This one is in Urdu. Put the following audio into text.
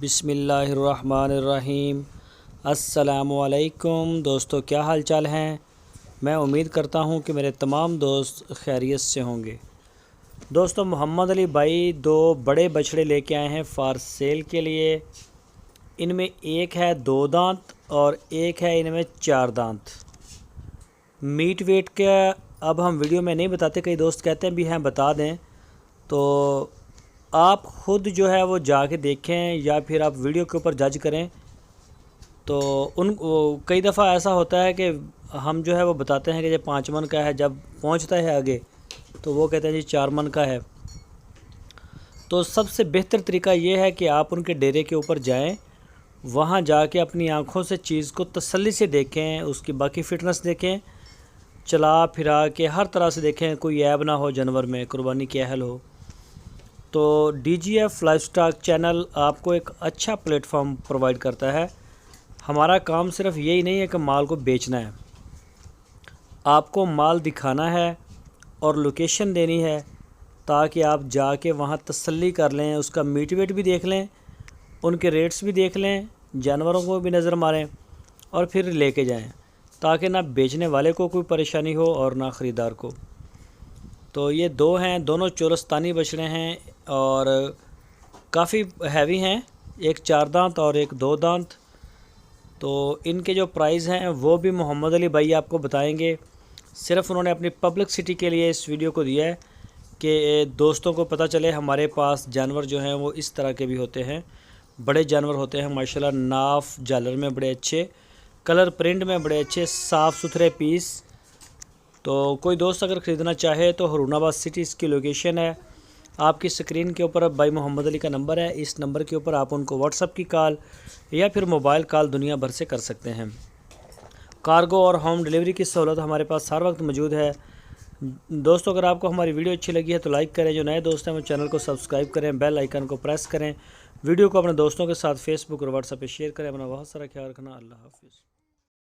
بسم اللہ الرحمن الرحیم۔ السلام علیکم دوستو، کیا حال چال ہیں؟ میں امید کرتا ہوں کہ میرے تمام دوست خیریت سے ہوں گے۔ دوستو، محمد علی بھائی دو بڑے بچڑے لے کے آئے ہیں فار سیل کے لیے۔ ان میں ایک ہے 2 دانت اور ایک ہے ان میں 4 دانت۔ میٹ ویٹ کا اب ہم ویڈیو میں نہیں بتاتے، کئی دوست کہتے ہیں بھی ہیں بتا دیں، تو آپ خود جو ہے وہ جا کے دیکھیں یا پھر آپ ویڈیو کے اوپر جج کریں۔ تو کئی دفعہ ایسا ہوتا ہے کہ ہم جو ہے وہ بتاتے ہیں کہ یہ 5 من کا ہے، جب پہنچتا ہے آگے تو وہ کہتے ہیں جی 4 من کا ہے۔ تو سب سے بہتر طریقہ یہ ہے کہ آپ ان کے ڈیرے کے اوپر جائیں، وہاں جا کے اپنی آنکھوں سے چیز کو تسلی سے دیکھیں، اس کی باقی فٹنس دیکھیں، چلا پھرا کے ہر طرح سے دیکھیں، کوئی عیب نہ ہو جانور میں، قربانی کی اہل ہو۔ تو D G F life stock channel آپ کو ایک اچھا پلیٹ فارم پرووائڈ کرتا ہے۔ ہمارا کام صرف یہی نہیں ہے کہ مال کو بیچنا ہے، آپ کو مال دکھانا ہے اور لوکیشن دینی ہے تاکہ آپ جا کے وہاں تسلی کر لیں، اس کا میٹ ویٹ بھی دیکھ لیں، ان کے ریٹس بھی دیکھ لیں، جانوروں کو بھی نظر ماریں اور پھر لے کے جائیں، تاکہ نہ بیچنے والے کو کوئی پریشانی ہو اور نہ خریدار کو۔ تو یہ 2 ہیں، دونوں چولستانی بچڑے ہیں اور کافی ہیوی ہیں، ایک 4 دانت اور ایک 2 دانت۔ تو ان کے جو پرائز ہیں وہ بھی محمد علی بھائی آپ کو بتائیں گے۔ صرف انہوں نے اپنی پبلکسٹی کے لیے اس ویڈیو کو دیا ہے کہ دوستوں کو پتہ چلے ہمارے پاس جانور جو ہیں وہ اس طرح کے بھی ہوتے ہیں، بڑے جانور ہوتے ہیں ماشاءاللہ، ناف جالر میں بڑے اچھے، کلر پرنٹ میں بڑے اچھے، صاف ستھرے پیس۔ تو کوئی دوست اگر خریدنا چاہے تو ہرون آباد سٹی اس کی لوکیشن ہے، آپ کی سکرین کے اوپر بھائی محمد علی کا نمبر ہے، اس نمبر کے اوپر آپ ان کو واٹس ایپ کی کال یا پھر موبائل کال دنیا بھر سے کر سکتے ہیں۔ کارگو اور ہوم ڈیلیوری کی سہولت ہمارے پاس ہر وقت موجود ہے۔ دوستو، اگر آپ کو ہماری ویڈیو اچھی لگی ہے تو لائک کریں، جو نئے دوست ہیں وہ چینل کو سبسکرائب کریں، بیل آئیکن کو پریس کریں، ویڈیو کو اپنے دوستوں کے ساتھ فیس بک اور واٹس ایپ پہ شیئر کریں۔ اپنا بہت سارا خیال رکھنا، اللہ حافظ۔